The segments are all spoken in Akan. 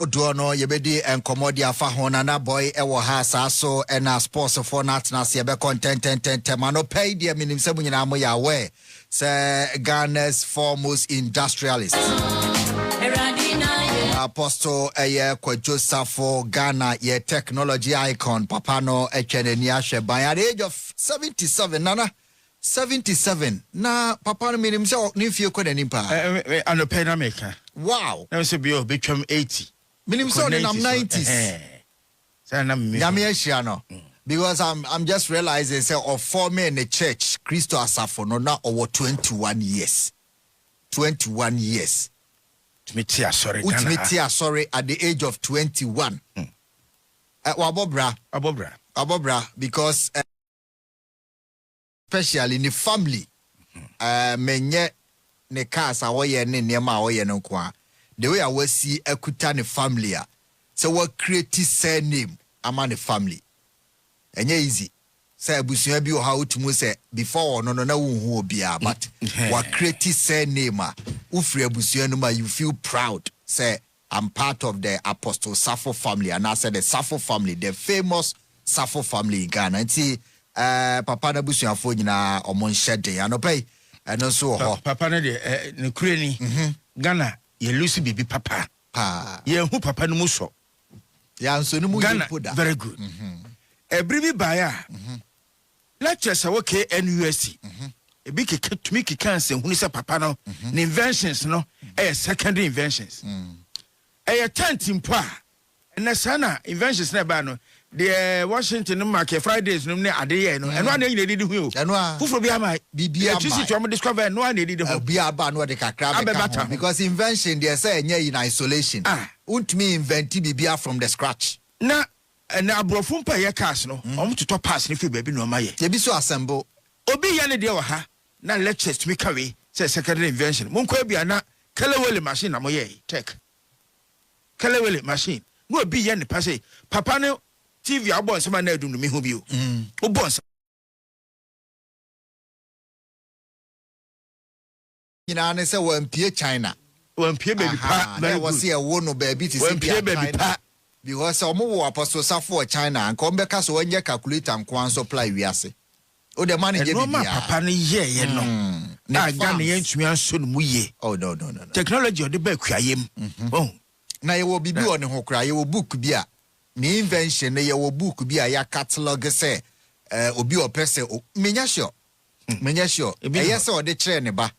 Duono yebedi and commodity afa honana boy ewo ha so and a sports for nat na se be content temano pay dia minim se munyina mo ya we se Ghana's foremost industrialist Apostle Kwadwo Sarfo Ghana ye technology icon papa no etweneni ahwe ban at the age of 77 nana 77 na papa no minim se ni fie ko nanim pa anopena maker wow na se bi o betwam 80 minim so in 90s because I'm just realizing say of forming in the church Christo Asafo no na over 21 years to me sorry at the age of 21 abobra because especially in the family menye ne cars awoye ne nema awoye no kwa the way I was see ekuta ne family so what create surname ama ne family enye easy say abusuan bi o ha otumu say before no na wonhu obia but what create surname ufri abusuan no ma you feel proud say I'm part of the Apostle Sarfo family and I said the Sarfo family the famous Sarfo family in Ghana and see papa na abusuan fo nyina omon shede anopai eno so ho papa na de ne kureni Ghana ye lucy bibi papa ye hu papa no muso ya nso no mu poda very good ebribi baya lectures are okay NUSC ebi keke tumi keka se hu se papa no ne inventions no secondary inventions tent mpo a na sana inventions na ba no the Washington market Fridays no ne ade ye no eno na nyina didi hu o fufuro bi ama bibia ma tu to discover no na didi hu bia ba no de kakra be because invention they say nya in isolation untumi invent bibia from the scratch na abrofo mpa ye cars no to pass ni fi baby no maye ye bi so assemble obi ye ne de wa ha na lectures to me carry say secondary invention mon kwa bia na kelewele machine na mo ye tech kelewele machine no obi ye ne pa say papa ne TV abon sama na edum no me hu bi o obon nyina ne say wampie China wampie baby pa na was here wo no baby ti say baby pa because omo Apostle Sarfo China and come back so wenye calculator nkwan supply wiase o the manager bi ya papa ne ye no na Ghana ye ntumi anso no mu ye oh no technology o de ba kuayem na ye wo bibi on ho kra ye wo book bi a ni invention ye wo book bi a ya catalog say obi o pese menya sure yes o de kire ne ba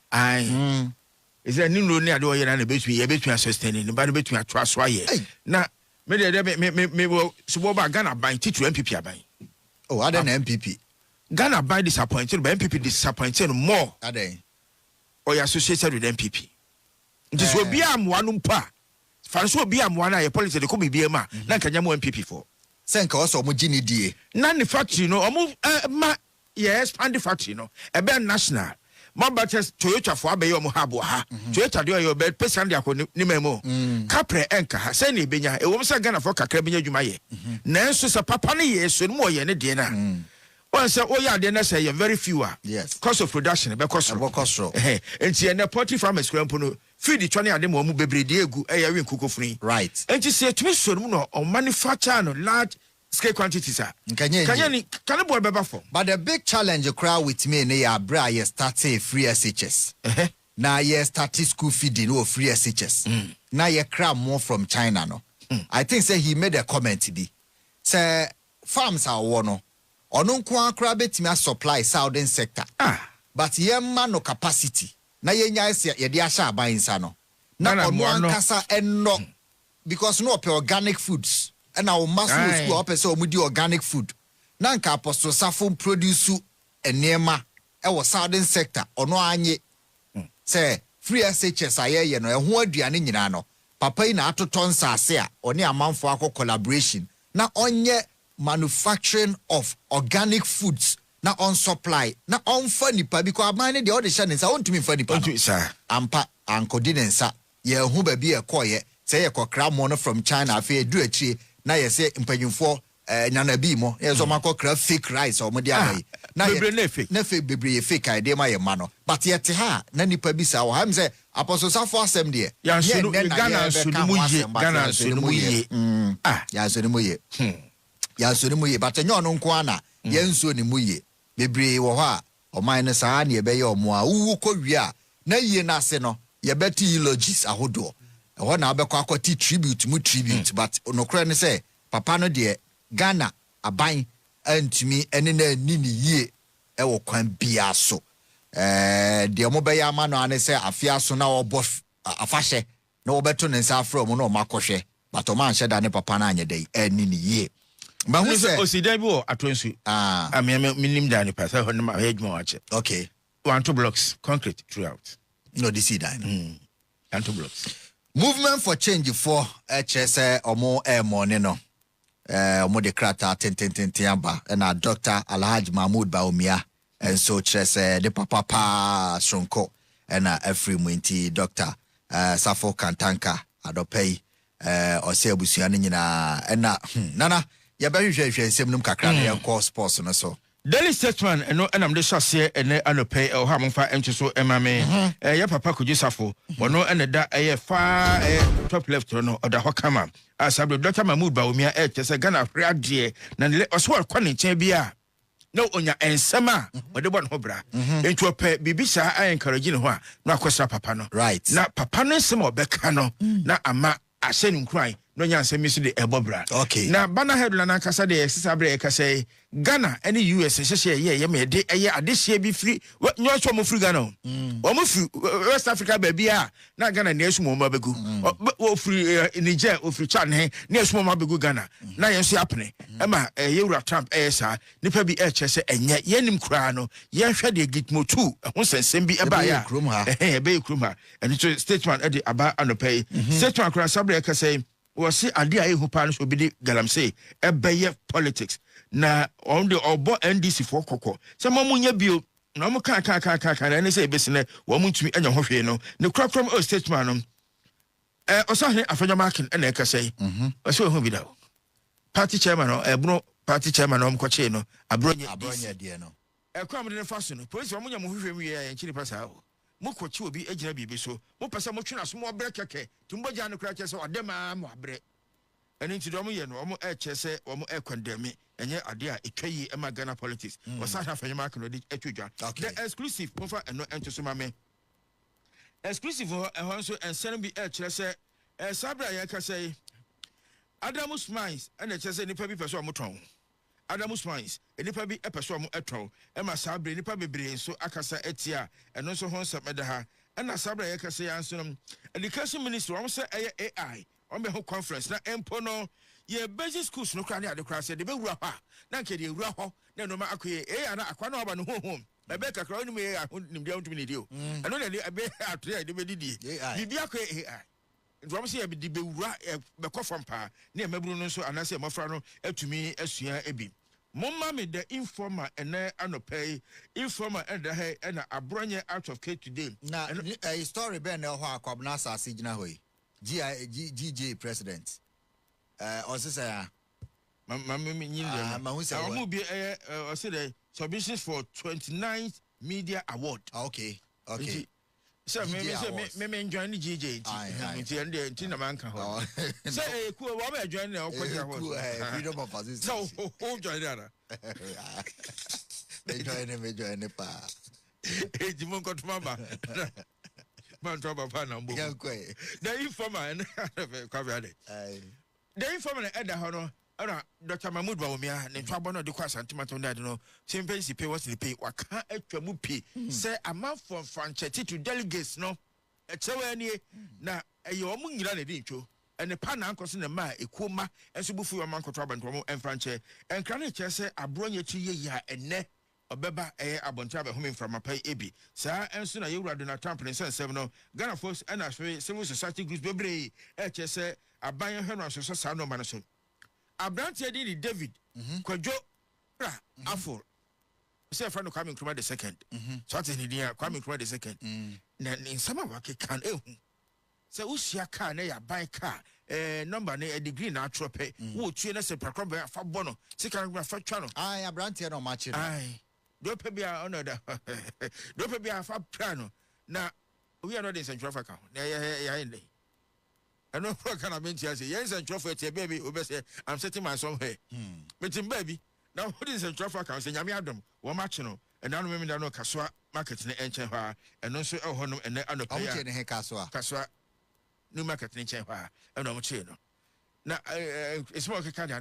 is there ni no ni ade o ye na betumi sustain ni ba no betumi atwa so aye na me me so ba Ghana ban titu MPP aban oh other than MPP Ghana ban disappointed but MPP disappointed more other or you associated with MPP it is obi amwa no mpa fanso obi amwa na ye policy de ko bibia ma na kanya mo MPP for senka oso mo gini die na ne factory no omo ma yes expand the factory no ebe national Mabates Toyota for abe yo mo habo ha Toyota de yo be person de akọ ni memo kapre enka ha se na ebenya e wo se Ghana for kakra benya dwuma ye nanso se papa ne ye so mo ye ne de na one say oh yeah de na say you very few yes cost of production be cost enti e na poultry farmers kwampo no feed twane ade mo bebre de egu e ya wen kokofuni right enti se tumi so no on manufacture no large scale quantities can boy beba for but the big challenge crowd with me na ya bra ye start say free SHS na ye start school feeding or free SHS na ye crowd more from China no I think say he made a comment bi say farms are one ono nko akra betimi supply southern sector but ye man no capacity na ye nya ese ye de ahya aban nsa no na ono ankasa enno because no organic foods and our master school up so we do organic food nanka Apostle Sarfo produce enema e wo southern sector ono anye say free SHS aye no e ho aduane nyina no papa yi na atoto nsase a oni amanfo akọ collaboration na onye manufacturing of organic foods na on supply na on fanipa because amane de all the channels I want to me fanipa ampa ankodi nensa ye hu ba bi e koye say ye kokra mo no from China afi edu achi na ye say mpanyimfo nyana bi mo ye so makokra fake rice o mo dia bai na bebre na fake bebre fake ide ma ye ma no but ye te ha na nipa bi sa wo ha me say Apostle Sarfo asem de. Ya so Ghana so no muye. Ghana so no muye. Ya so no muye. Ya so no muye. But enyo no nko ana. Ye nso ni muye. Bebre wo ho a oman ne saa na ye be ye omo a wu ko wi a na yie na ase no ye beti eulogies ahodo. Ho na abekọ akwati tribute mu tribute but onokre ne say papa no de Ghana aban antumi ene na ni ni yie e wo kwan bia so. De mo be ya ma no ane say afia so na obo afahye na obeto ne nsa afro mo no makohwe but o man sheda ne papa na anye dey ani ni yie ba hu say osida bi wo atonsu minim da ne pasa ho ne ma hedwuma wache okay 1-2 blocks concrete throughout no this is that 1-2 blocks movement for change for hs omo morning no omo de krata tenten aba na Dr. Alhaji Mahmoud Baumia and so chess the papa Sonko and every mwinti Dr. Sarfo Kantanka adopei ose abusuane nyina na nana ya ba hwehwe nsem num kakra na call sports no so Daily Statesman eno enam de hyase ene anopei o ha monfa enche so emame ya papa Kwadwo Sarfo wono ene da fa top left no oda hokama asabdo Dr. Mahmoud Baumia chese Ghana frade na oso kwani chen bia no onya ensema wode bon ho bra entu ope bibisa a encourage ne ho a na akwesa papa no right na papa no nsema obeka no na ama ahye ni nkran no nya nsema so de ebobra okay na bana headline na kasa de exisa bre ekasa Ghana any US hye ye me de eye adehye bi free nyo so mo free Ghana o mo free West Africa ba bia na Ghana na esu mo ma begu o free Niger o free Chad na esu mo ma begu Ghana na yen so apne ema Yewura Trump sa nipa bi chese enye yenim kura no ye hwe de gitmo 2 ho sensem bi eba ya be krum ha and statement e de aba anopay statement kura sabre ekasa was ade a ehu pa no so bi de galamsey ebeye politics na on the obo NDC for kokko se mo munya bio na mo ka na say besine wo mo ntumi anya ho hwe no ne krakram o statement no osahe afanya marking na e ka say o so hu bi da party chairman no ebro party chairman no mkoche no abronye de no kwam de faso no police wo munya mo hwe mi ya nchiri pasa o mo kochi obi agina bibi so mo pesa mo twena so mo bre keke tumboja no kra chese odema mo abre eni nti do mo ye no mo chese wo mo condemn enye ade a etwayi ema Ghana politics wasa ha fanyama kan odi etwadwa the exclusive mofa eno ento so mame exclusive ho so ensen bi kire se sabra ya ka say Adamus Mines ena chese nipa bi peso mo ton Adamus Mines nipa bi peso mo eton ema sabra nipa bebre so akasa etia eno so ho nsapeda ha ena sabra ya ka say anso education minister wo say AI on be ho conference na empo no ye basic schools no kra ne ade kra se de be wura ha na nke de wura ho na no ma akoye ana akwa na oba no honhom e be kakra ni me nim dia ntumi ne dio eno na de be atre de be didi bibi akoye AI ndwom se ye be de be wura be kofam pa na maburu no so anase mafra no atumi asua ebi momma me the informer ene anopay informer and the hey na abronye out of K today na a story be na ho akwabna asase gina hoyi GJ president osisa me submissions for 29th media award okay so me join the GJ nti na manka ho say ku wa be join na okoja ho freedom of assistance so who join that me join pa ejimo nkotuma ba man trouble pa na mbo the informer and the informer eda ho no ana Dr. Mahmoud Baumia ne twabo no de kwa santimato ndade no chimpanzee pay what they pay waka atwamu pay say amount from franchise to delegates no echewe nie na eye omu nyira na de ntwo ene pa na ankoso ne ma ekoma enso bufu yo mankoto abantomo enfranche enkra na chese abronye chi ye ya ene obeba abonta abehome from apai ebi saa enso na Yewura Donald Trump ne sensem no Ghana force and civil society groups bebre chese aban hweno asoso saa no ma no so Abrantia di David Kwadwo Afur say friend of Kwame Nkrumah the second so what is the dia Kwame Nkrumah the second na in some work can ehu say usia car na ya buy car number na degree na atrope wo tue na se prakro be afa bono sika na fa twa no ai Abrantia no match ai do pe bia ono da do pe bia afa pra no na we are not in Central Africa. Yeah, I know what kind of mention I say. Yes, Central Africa, baby. I'm setting my song here. But in baby, now what is Central Africa? I'm saying, I'm Adam, one match, and I don't know Kaswa market in the ancient and also a honor and the other Kaswa, new market in Chenwa, and no chino. Now, it's more a kind of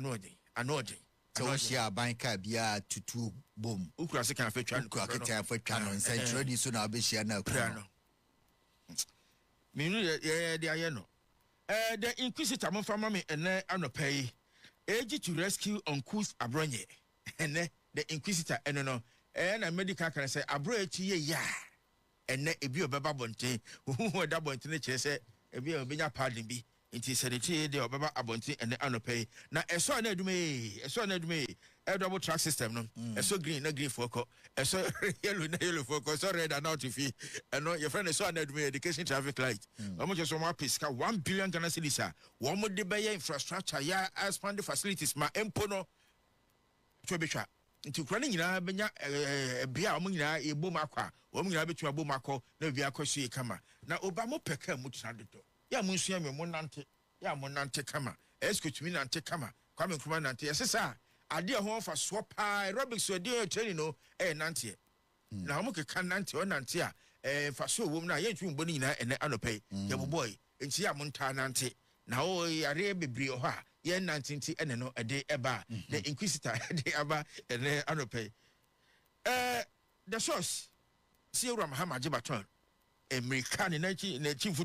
annoying. So she are buying cabia to two boom. Ukrasi can fit for canon, Central, soon I'll be sure now. Yeah, they know. The Inquisitor from me and I pay age to rescue uncouth Abronye, and the Inquisitor, and no, and a medical can say Abroach, yeah, and a be a baba bonte, who were double into the chase, a be a bigger pardon be. It is a de Baba Abonti and the Anopay. Now, a son of me, a double track system, a so green, a green focal, a so yellow focal, so red and out if you, and your friend is so under me education traffic light. How much is one piece? 1 billion Ghana cedis. One more debay infrastructure, yeah, expand the facilities, my empono to be trapped. Into running in a beer among a boomaka, woman rabbit to a boomako, no vehicle see a camera. Now, Obama Pecker much under the door. Ya munsia me monante ya monante kama eskutu nante kama kwame kuma nante yesesa ade ho fa so pa aerobics so de training no nante na homo ke kan nante o nante a fa so wom na ye ntwe mboni nyina ene anopai ya boy enti ya monta nante na o yare bebre ho a ye nante nti ene no ede eba the inquisitor de aba ene anopai the source see Abraham Hajibaton American na chief